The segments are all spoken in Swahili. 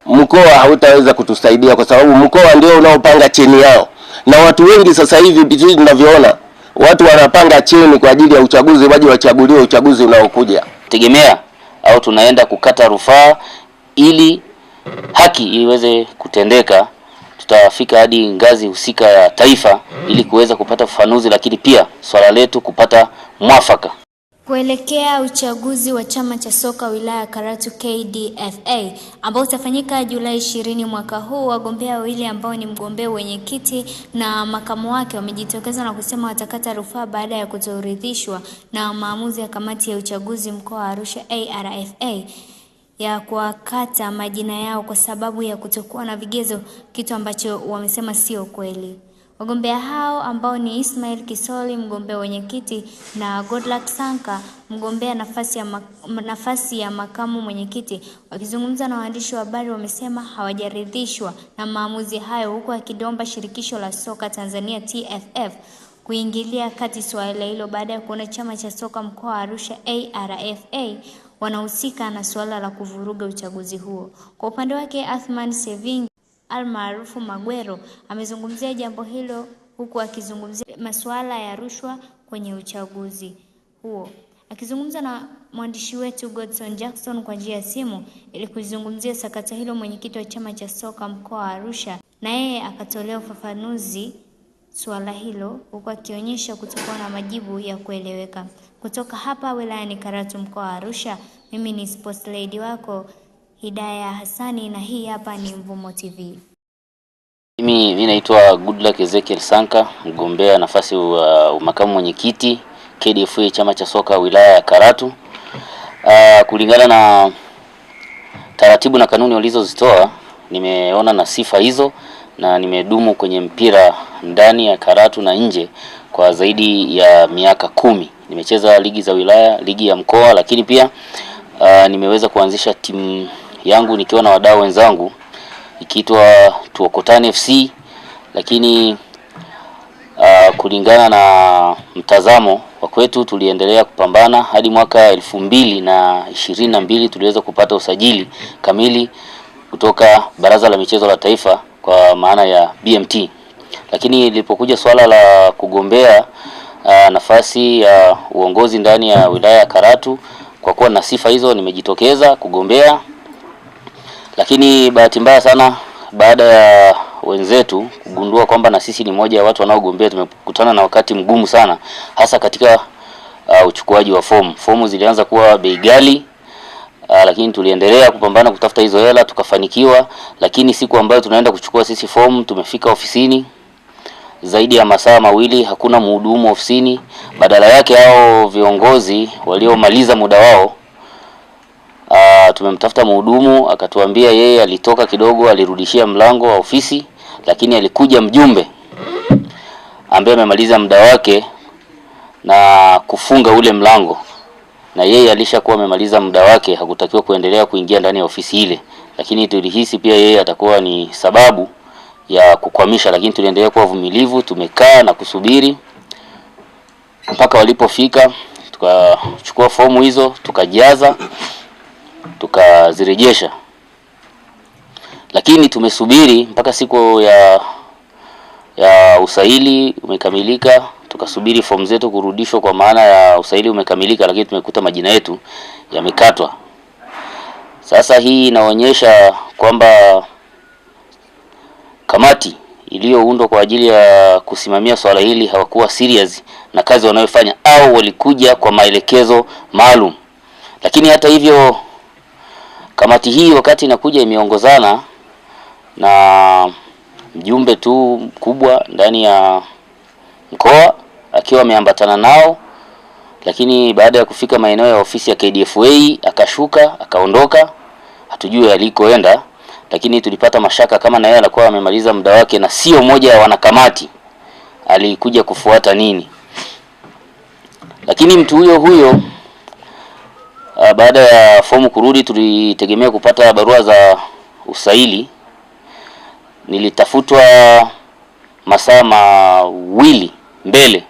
mkoa hautaweza kutusaidia kwa sababu mkoa ndio unaopanga cheni yao. Na watu wengi sasa hivi vitu tunavyoona, watu wanapanga cheni kwa ajili ya uchaguzi, waje wachaguliwe uchaguzi unaokuja. Tegemea au tunaenda kukata rufaa ili haki iweze kutendeka. Tutafika hadi ngazi husika ya taifa ili kuweza kupata ufafanuzi, lakini pia swala letu kupata mwafaka. Kuelekea uchaguzi wa chama cha soka wilaya Karatu KDFA ambao utafanyika Julai 20 mwaka huu, wagombea wawili ambao ni mgombea wenyekiti na makamu wake wamejitokeza na kusema watakata rufaa baada ya kutoridhishwa na maamuzi ya kamati ya uchaguzi mkoa wa Arusha ARFA ya kuwakata majina yao kwa sababu ya kutokuwa na vigezo, kitu ambacho wamesema sio kweli. Wagombea hao ambao ni Ismail Kisoli, mgombea wenyekiti, na Godluck Sanka, mgombea nafasi ya makamu mwenyekiti, wakizungumza na waandishi wa habari wamesema hawajaridhishwa na maamuzi hayo, huku akiomba shirikisho la soka Tanzania TFF kuingilia kati suala hilo baada ya kuona chama cha soka mkoa wa Arusha ARFA wanahusika na suala la kuvuruga uchaguzi huo. Kwa upande wake, Athman Sevingi almaarufu Magwero amezungumzia jambo hilo, huku akizungumzia masuala ya rushwa kwenye uchaguzi huo. Akizungumza na mwandishi wetu Godson Jackson kwa njia ya simu ili kuzungumzia sakata hilo, mwenyekiti wa chama cha soka mkoa wa Arusha na yeye akatolea ufafanuzi suala hilo, huku akionyesha kutokuwa na majibu ya kueleweka. Kutoka hapa wilayani Karatu mkoa wa Arusha, mimi ni sports lady wako Hidaya Hassani na hii hapa ni Mvumo TV. Mimi naitwa Godluck Ezekiel Sanka, mgombea nafasi wa makamu mwenyekiti KDFA chama cha soka wilaya ya Karatu. Kulingana na taratibu na kanuni walizozitoa, nimeona na sifa hizo na nimedumu kwenye mpira ndani ya Karatu na nje kwa zaidi ya miaka 10. Nimecheza ligi za wilaya, ligi ya mkoa, lakini pia nimeweza kuanzisha timu yangu nikiwa na wadau wenzangu ikiitwa Tuokotane FC, lakini kulingana na mtazamo wa kwetu tuliendelea kupambana hadi mwaka 2022 tuliweza kupata usajili kamili kutoka Baraza la Michezo la Taifa kwa maana ya BMT. Lakini lilipokuja swala la kugombea nafasi ya uongozi ndani ya wilaya ya Karatu, kwa kuwa na sifa hizo nimejitokeza kugombea. Lakini bahati mbaya sana, baada ya wenzetu kugundua kwamba na sisi ni moja ya watu wanaogombea, tumekutana na wakati mgumu sana, hasa katika uchukuaji wa fomu. Fomu zilianza kuwa bei ghali, lakini tuliendelea kupambana kutafuta hizo hela, tukafanikiwa. Lakini siku ambayo tunaenda kuchukua sisi fomu, tumefika ofisini zaidi ya masaa mawili hakuna mhudumu ofisini. Badala yake hao viongozi waliomaliza muda wao, tumemtafuta mhudumu, akatuambia yeye alitoka kidogo, alirudishia mlango wa ofisi, lakini alikuja mjumbe ambaye amemaliza muda wake na kufunga ule mlango, na yeye alishakuwa amemaliza muda wake, hakutakiwa kuendelea kuingia ndani ya ofisi ile. Lakini tulihisi pia yeye atakuwa ni sababu ya kukwamisha, lakini tuliendelea kuwa vumilivu, tumekaa na kusubiri mpaka walipofika. Tukachukua fomu hizo, tukajaza, tukazirejesha. Lakini tumesubiri mpaka siku ya usaili umekamilika, tukasubiri fomu zetu kurudishwa kwa maana ya usaili umekamilika, lakini tumekuta majina yetu yamekatwa. Sasa hii inaonyesha kwamba kamati iliyoundwa kwa ajili ya kusimamia swala hili hawakuwa serious na kazi wanayofanya, au walikuja kwa maelekezo maalum. Lakini hata hivyo, kamati hii wakati inakuja imeongozana na mjumbe tu mkubwa ndani ya mkoa akiwa ameambatana nao. Lakini baada ya kufika maeneo ya ofisi ya KDFA akashuka, akaondoka, hatujui alikoenda. Lakini tulipata mashaka kama na yeye alikuwa amemaliza muda wake na sio moja ya wanakamati, alikuja kufuata nini. Lakini mtu huyo baada ya fomu kurudi, tulitegemea kupata barua za usaili. Nilitafutwa masaa mawili mbele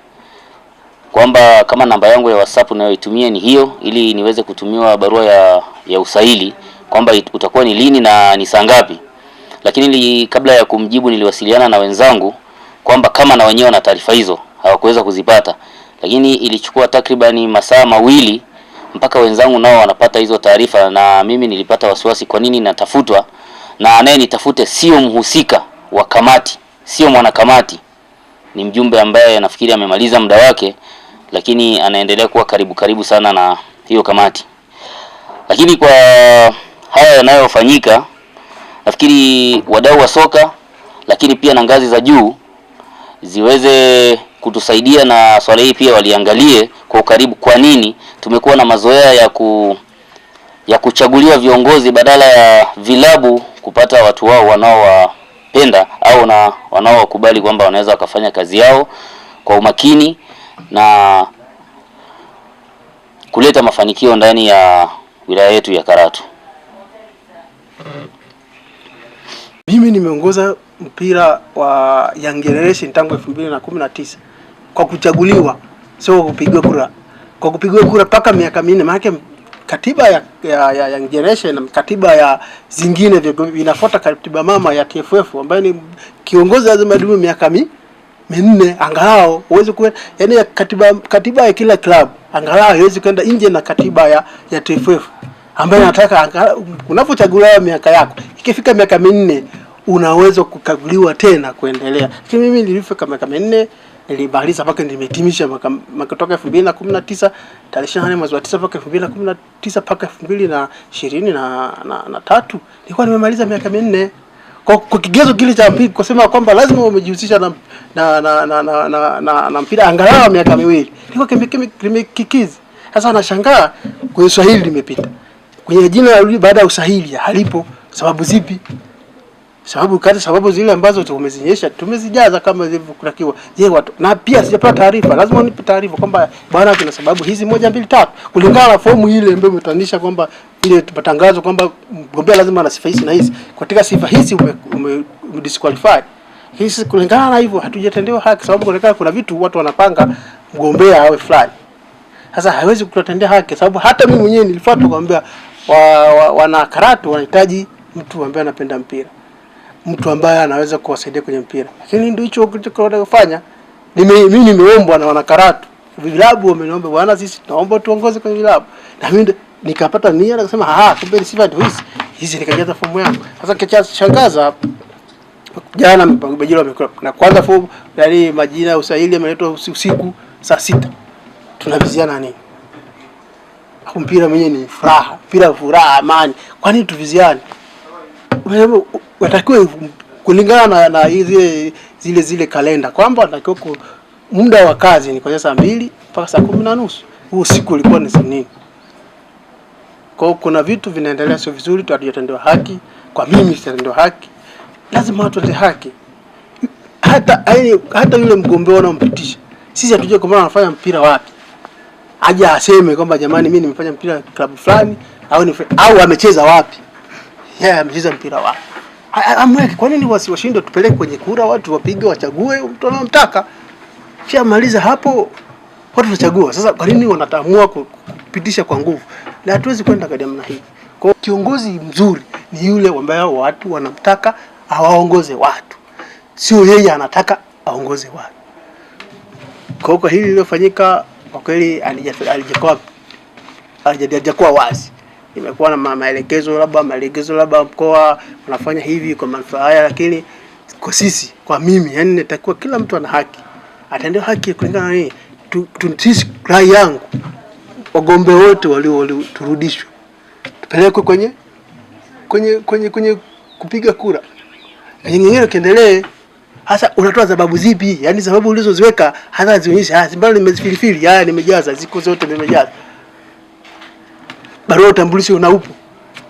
kwamba kama namba yangu ya WhatsApp ninayoitumia ni hiyo, ili niweze kutumiwa barua ya usaili kwamba utakuwa ni lini na ni saa ngapi, lakini kabla ya kumjibu niliwasiliana na wenzangu kwamba kama na wenyewe na taarifa hizo hawakuweza kuzipata, lakini ilichukua takribani masaa mawili mpaka wenzangu nao wanapata hizo taarifa, na mimi nilipata wasiwasi kwa nini natafutwa na anayenitafute sio mhusika wa kamati, sio mwanakamati, ni mjumbe ambaye nafikiri amemaliza muda wake, lakini anaendelea kuwa karibu sana na hiyo kamati. Lakini kwa haya yanayofanyika, nafikiri wadau wa soka lakini pia na ngazi za juu ziweze kutusaidia na swala hii pia waliangalie kwa ukaribu, kwa nini tumekuwa na mazoea ya kuchaguliwa viongozi badala ya vilabu kupata watu wao wanaowapenda au na wanaowakubali kwamba wanaweza wakafanya kazi yao kwa umakini na kuleta mafanikio ndani ya wilaya yetu ya Karatu. Mimi nimeongoza mpira wa Young Generation tangu 2019 kwa kuchaguliwa, sio kupigwa kura. Kwa kupigwa kura paka miaka 4, maana katiba ya Young Generation na katiba ya zingine vinafuata katiba mama ya TFF ambayo ni kiongozi lazima adumu miaka 4 angalau uweze kwenda, yani katiba ya kila club angalau iweze kwenda nje na katiba ya TFF ambayo nataka unapochaguliwa miaka yako ikifika miaka 4 unaweza kukaguliwa tena kuendelea. Lakini mimi nilifika miaka 4 nilimaliza mpaka nimehitimisha kutoka 2019 tarehe 28 mwezi wa 9 mpaka 2019 mpaka 2023 nilikuwa nimemaliza miaka 4. Kwa kigezo kile cha mpira kusema kwamba lazima umejihusisha na mpira angalau miaka 2. Nilikuwa kimekikizi. Sasa nashangaa kwenye Swahili limepita. Kwenye jina baada ya usahili halipo. Sababu zipi? Sababu zile ambazo tumezinyesha tumezijaza kama zilivyotakiwa. Je, watu na pia sijapata taarifa. Lazima unipe taarifa kwamba bwana kuna sababu hizi 1 2 3 kulingana na fomu ile ambayo umetanisha kwamba ile tupatangazo kwamba mgombea lazima ana sifa hizi na hizi. Katika sifa hizi disqualified. Hizi kulingana na hivyo hatujatendewa haki, sababu kuna vitu watu wanapanga mgombea awe fulani. Sasa haiwezi kutendea haki sababu hata mimi mwenyewe nilifuata kumwambia wana Karatu wanahitaji mtu ambaye anapenda mpira. Mtu ambaye anaweza kuwasaidia kwenye mpira. Lakini ndio hicho kilichofanya. Mimi nimeombwa na wana Karatu. Vilabu wameniomba bwana sisi tunaomba tuongoze kwenye vilabu. Na mimi nikapata nia na kusema kumbe sifa ndio hizi nikajaza fomu yangu. Sasa kichashangaza jana Bajilo amekuwa na kwanza fomu yani majina ya usahili yameletwa usiku saa 6. Tunaviziana nini? Mpira mwenyewe ni furaha, furaha amani. Kwa nini tuviziane? Watakiwa kulingana na zile kalenda kwamba natakiwa muda wa kazi ni kuanzia saa 2 mpaka saa 10:30. Huo siku ulikuwa ni nini? Kwa kuna vitu vinaendelea sio vizuri, hatujatendewa haki. Kwa mimi sitatendewa haki. Lazima watu wate haki. Hata yule mgombea wanaompitisha. Sisi hatujui kama anafanya mpira wapi. Aje aseme kwamba jamani mimi nimefanya mpira klabu fulani au amecheza wapi. Amecheza mpira wapi. Amweke kwa nini washinde tupeleke kwenye kura watu wapige wachague mtu anamtaka. Kisha maliza hapo watu wachagua. Sasa kwa nini wanatamua kupitisha kwa nguvu? Na hatuwezi kwenda kwa namna hii. Kwa kiongozi mzuri ni yule ambaye watu wanamtaka awaongoze watu. Sio yeye anataka aongoze watu. Kwa hili lilofanyika kwa kweli alijakuwa wazi. Imekuwa na maelekezo labda mkoa unafanya hivi kwa manufaa haya, lakini kwa sisi kwa mimi yani nitakuwa kila mtu ana haki. Atendewe haki kulingana na nini? Sisi rai yangu wagombea wote turudishwe. Tupelekwe kwenye kupiga kura. Nyingine kiendelee. Hasa unatoa sababu zipi? Yaani sababu ulizoziweka hata zionyesha mbona nimezifilifili, nimejaza ziko zote nimejaza. Barua utambulisho unaupo.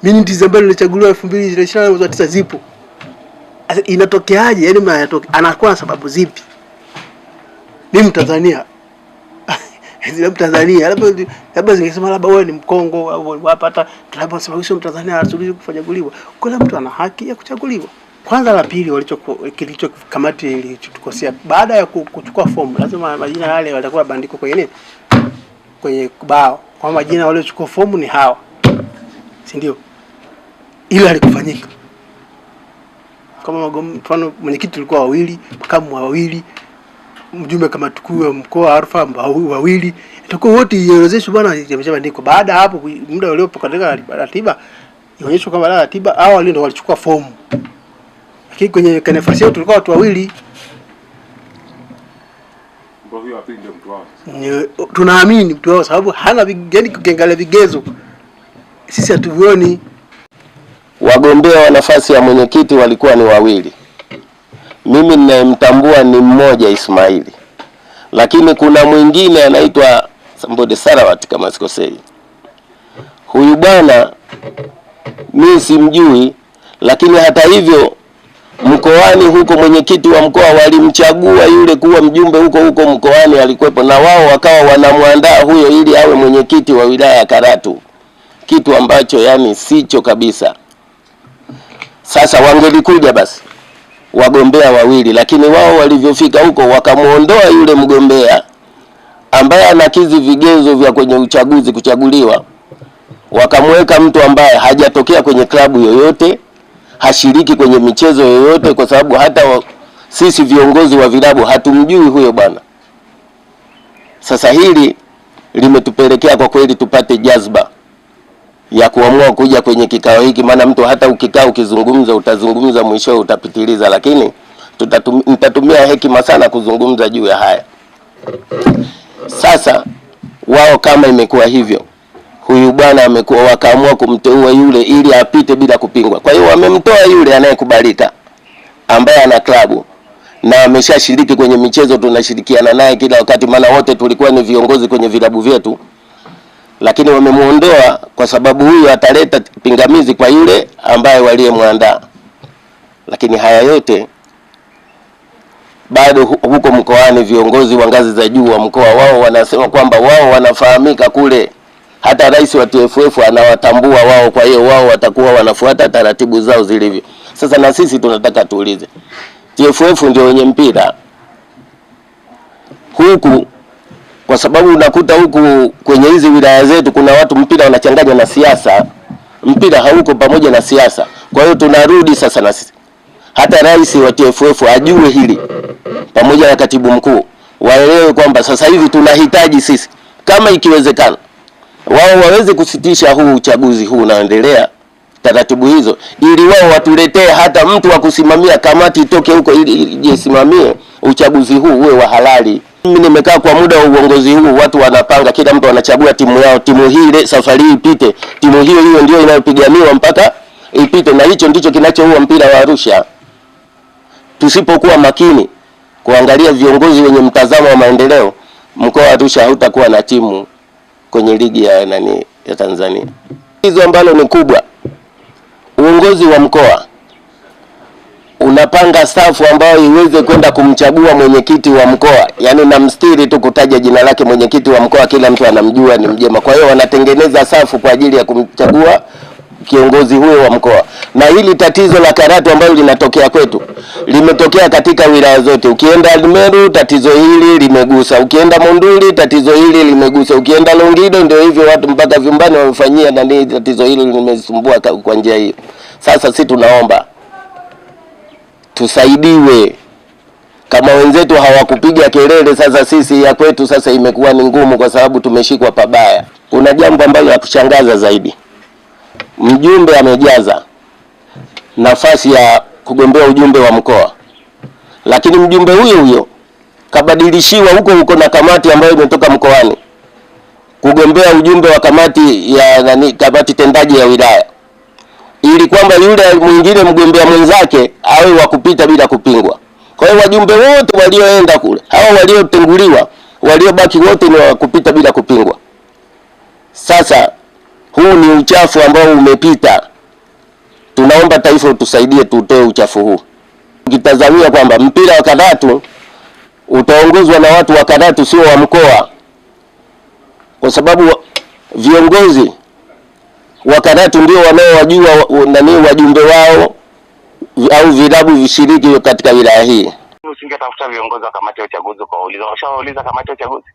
Mimi ndizambalo nilichaguliwa 2020 mwezi wa 9 zipo. Inatokeaje? Yaani anakuwa na sababu zipi? Mimi Mtanzania. Mtanzania labda zingesema labda wewe ni Mkongo au hapa hata tunaposema Mtanzania anasubiri kuchaguliwa. Kila mtu ana haki ya kuchaguliwa. Kwanza la pili kilicho kamati ilichotukosea baada ya kuchukua fomu lazima majina yale watakuwa bandiko kwenye nini? Kwenye bao. Kwa majina waliochukua fomu ni hawa. Si ndio? Ile halikufanyika. Kama mfano mwenyekiti tulikuwa wawili, makamu wawili, mjumbe kama tukuu wa mkoa Arfa wawili, itakuwa wote ielezeshwe bwana imeshaandikwa. Baada hapo muda uliopo katika ratiba ionyeshwe kama ratiba hao ndio walichukua fomu. Lakini kwenye nafasi yetu tulikuwa watu wawili. Mbona apige mtu wao? Tunaamini mtu wao sababu hana yani kukiangalia vigezo. Sisi hatuvioni. Wagombea wa nafasi ya mwenyekiti walikuwa ni wawili. Mimi ninayemtambua ni mmoja Ismaili. Lakini kuna mwingine anaitwa Sambode Sarawat kama sikosei. Huyu bwana mimi simjui, lakini hata hivyo mkoani huko mwenyekiti wa mkoa walimchagua yule kuwa mjumbe huko mkoani alikuwepo, na wao wakawa wanamwandaa huyo ili awe mwenyekiti wa wilaya ya Karatu. Kitu ambacho yani sicho kabisa. Sasa wangelikuja basi wagombea wawili, lakini wao walivyofika huko wakamuondoa yule mgombea ambaye anakizi vigezo vya kwenye uchaguzi kuchaguliwa, wakamweka mtu ambaye hajatokea kwenye klabu yoyote, hashiriki kwenye michezo yoyote, kwa sababu hata sisi viongozi wa vilabu hatumjui huyo bwana. Sasa hili limetupelekea kwa kweli tupate jazba ya kuamua kuja kwenye kikao hiki, maana mtu hata ukikao ukizungumza utazungumza mwisho utapitiliza, lakini nitatumia hekima sana kuzungumza juu ya haya. Sasa wao kama imekuwa hivyo, huyu bwana amekuwa wakaamua kumteua yule ili apite bila kupingwa. Kwa hiyo wamemtoa yule anayekubalika ambaye ana klabu na ameshashiriki kwenye michezo, tunashirikiana naye kila wakati, maana wote tulikuwa ni viongozi kwenye vilabu vyetu. Lakini wamemuondoa kwa sababu huyu ataleta pingamizi kwa yule ambaye waliyemwandaa. Lakini haya yote bado huko mkoani viongozi wa ngazi za juu wa mkoa wao wanasema kwamba wao wanafahamika kule, hata rais wa TFF anawatambua wao, kwa hiyo wao watakuwa wanafuata taratibu zao zilivyo. Sasa na sisi tunataka tuulize, TFF ndio wenye mpira huku, kwa sababu unakuta huku kwenye hizi wilaya zetu kuna watu mpira wanachanganya na siasa. Mpira hauko pamoja na siasa. Kwa hiyo tunarudi sasa na sisi, hata rais wa TFF ajue hili pamoja na katibu mkuu, waelewe kwamba sasa hivi tunahitaji sisi kama ikiwezekana wao waweze kusitisha huu uchaguzi huu unaendelea, taratibu hizo, ili wao watuletee hata mtu wa kusimamia kamati itoke huko ili isimamie uchaguzi huu uwe wa halali. Mimi nimekaa kwa muda wa uongozi huu, watu wanapanga, kila mtu anachagua timu yao, timu hii safari hii ipite, timu hiyo ndio inayopiganiwa mpaka ipite, na hicho ndicho kinachoua mpira wa Arusha. Tusipokuwa makini kuangalia viongozi wenye mtazamo wa maendeleo, mkoa wa Arusha hautakuwa na timu kwenye ligi ya ya Tanzania. Hizo ambalo ni kubwa, uongozi wa mkoa unapanga stafu ambayo iweze kwenda kumchagua mwenyekiti wa mkoa, yani na mstiri tu kutaja jina lake mwenyekiti wa mkoa, kila mtu anamjua ni mjema. Kwa hiyo wanatengeneza safu kwa ajili ya kumchagua kiongozi huyo wa mkoa. Na hili tatizo la Karatu ambalo linatokea kwetu limetokea katika wilaya zote. Ukienda Alimero tatizo hili limegusa, ukienda Monduli tatizo hili limegusa, ukienda Longido ndio hivyo, watu mpaka vyumbani wamefanyia nani tatizo hili limesumbua kwa njia hiyo. Sasa sisi tunaomba tusaidiwe. Kama wenzetu hawakupiga kelele, sasa sisi ya kwetu sasa imekuwa ni ngumu kwa sababu tumeshikwa pabaya. Kuna jambo ambalo lakushangaza zaidi. Mjumbe amejaza nafasi ya kugombea ujumbe wa mkoa, lakini mjumbe huyo kabadilishiwa huko na kamati ambayo imetoka mkoani kugombea ujumbe wa kamati ya kamati tendaji ya wilaya, ili kwamba yule mwingine mgombea mwenzake awe wa kupita bila kupingwa. Kwa hiyo wajumbe wote walioenda kule, hao waliotenguliwa, waliobaki wote ni wa kupita bila kupingwa. Sasa huu ni uchafu ambao umepita. Tunaomba taifa utusaidie tutoe uchafu huu. Ukitazamia kwamba mpira wa Karatu utaongozwa na watu wa Karatu sio wa mkoa, kwa sababu viongozi wa Karatu ndio wanaowajua wajumbe wao au vilabu vishiriki katika wilaya hii. Usingetafuta viongozi wa kamati ya uchaguzi kwa uliza. Washauliza kamati ya uchaguzi.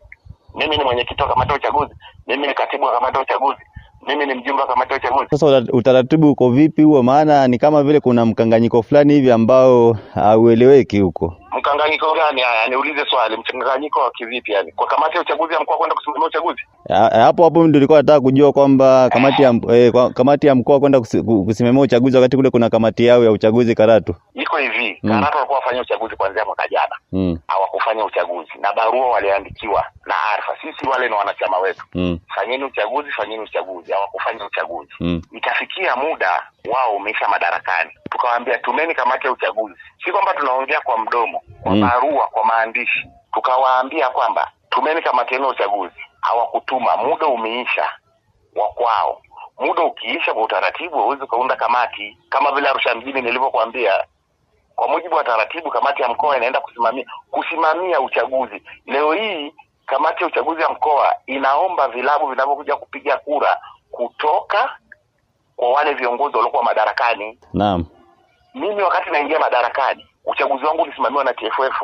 Mimi ni mwenyekiti wa kamati ya uchaguzi. Mimi ni katibu wa kamati ya uchaguzi. Mimi ni mjumbe wa kamati ya uchaguzi. Sasa utaratibu uko vipi huo? Maana ni kama vile kuna mkanganyiko fulani hivi ambao haueleweki huko. Mkanganyiko gani? Haya, niulize swali, mkanganyiko wa kivipi yani? Kwa kamati ya uchaguzi ya mkoa kwenda kusimamia uchaguzi? Hapo ndio nilikuwa nataka kujua kwamba kamati ya mkoa kwenda kusimamia uchaguzi wakati kule kuna kamati yao ya uchaguzi Karatu. Iko hivi, Karatu walikuwa wafanya uchaguzi kuanzia mwaka jana. Hawakufanya uchaguzi na barua waliandikiwa na Arfa. Sisi wale ni wanachama wetu. Fanyeni uchaguzi, hawakufanya uchaguzi. Ikafikia muda wao umesha madarakani. Tukawaambia tumeni kamati ya uchaguzi. Si kwamba tunaongea kwa mdomo, kwa barua, kwa maandishi. Tukawaambia kwamba tumeni kamati ya uchaguzi. Hawakutuma, muda umeisha wa kwao. Muda ukiisha kwa utaratibu huwezi kaunda kamati kama vile Arusha mjini nilivyokuambia. Kwa mujibu wa taratibu kamati ya mkoa inaenda kusimamia uchaguzi. Leo hii kamati ya uchaguzi ya mkoa inaomba vilabu vinavyokuja kupiga kura kutoka kwa wale viongozi waliokuwa madarakani. Naam. Mimi wakati naingia madarakani, uchaguzi wangu ulisimamiwa na TFF.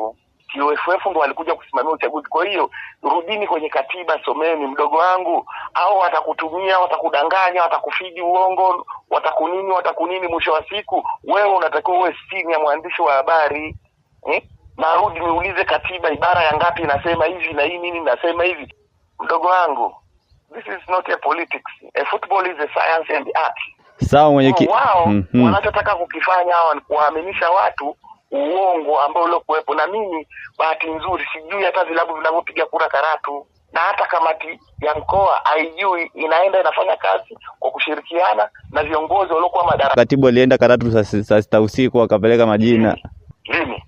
TFF ndo walikuja kusimamia uchaguzi. Kwa hiyo rudini kwenye katiba, someni mdogo wangu, au watakutumia, watakudanganya, watakufidi uongo, watakunini mwisho wa siku wewe unatakiwa uwe sini ya mwandishi wa habari. Narudi niulize katiba ibara ya ngapi inasema hivi na hii nini inasema hivi. Mdogo wangu, this is not a politics. A football is a science and art. Sawa mwenyekiti. Wao wanachotaka kukifanya hawa ni kuwaaminisha watu uongo ambao uliokuwepo. Na mimi bahati nzuri sijui hata vilabu vinavyopiga kura Karatu, na hata kamati ya mkoa haijui, inaenda inafanya kazi kwa kushirikiana na viongozi waliokuwa madarakani. Katibu alienda Karatu saa 6 usiku akapeleka majina. Lini?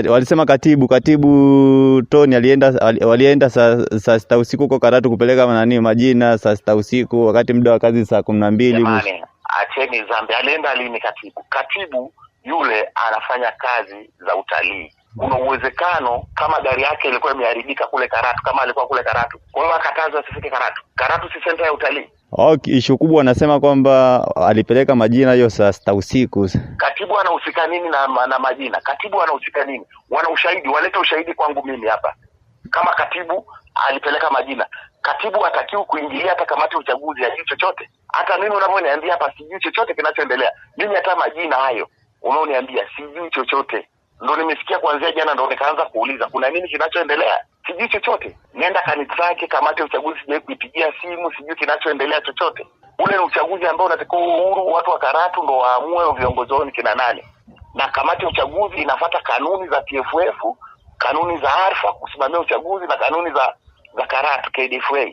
Walisema katibu Tony walienda saa 6 usiku kwa Karatu kupeleka majina saa 6 usiku wakati muda wa kazi saa 12. Jamani, acheni zambi. Alienda lini katibu? Katibu yule anafanya kazi za utalii. Kuna uwezekano kama gari yake ilikuwa imeharibika kule Karatu, kama alikuwa kule Karatu, kwa hiyo akatazwa asifike Karatu. Karatu si center ya utalii. Issue kubwa anasema kwamba alipeleka majina hiyo saa 6 usiku. Katibu anahusika nini na majina? Katibu anahusika nini? Wana ushahidi, walete ushahidi kwangu mimi hapa. Kama katibu alipeleka majina, katibu hatakiwi kuingilia hata kamati ya uchaguzi ya chochote. Hata mimi unavyoniambia hapa sijui chochote kinachoendelea. Mimi hata majina hayo unaoniambia sijui chochote. Ndio nimesikia kuanzia jana, ndio nikaanza kuuliza kuna nini kinachoendelea. Sijui chochote. Nenda kanitake kamati ya uchaguzi, sijui kuipigia simu, sijui kinachoendelea chochote. Ule ni uchaguzi ambao unatakiwa uhuru, watu wa Karatu ndio waamue viongozi wao ni kina nani. Na kamati ya uchaguzi inafuata kanuni za TFF, kanuni za Arfa kusimamia uchaguzi na kanuni za Karatu KDFA.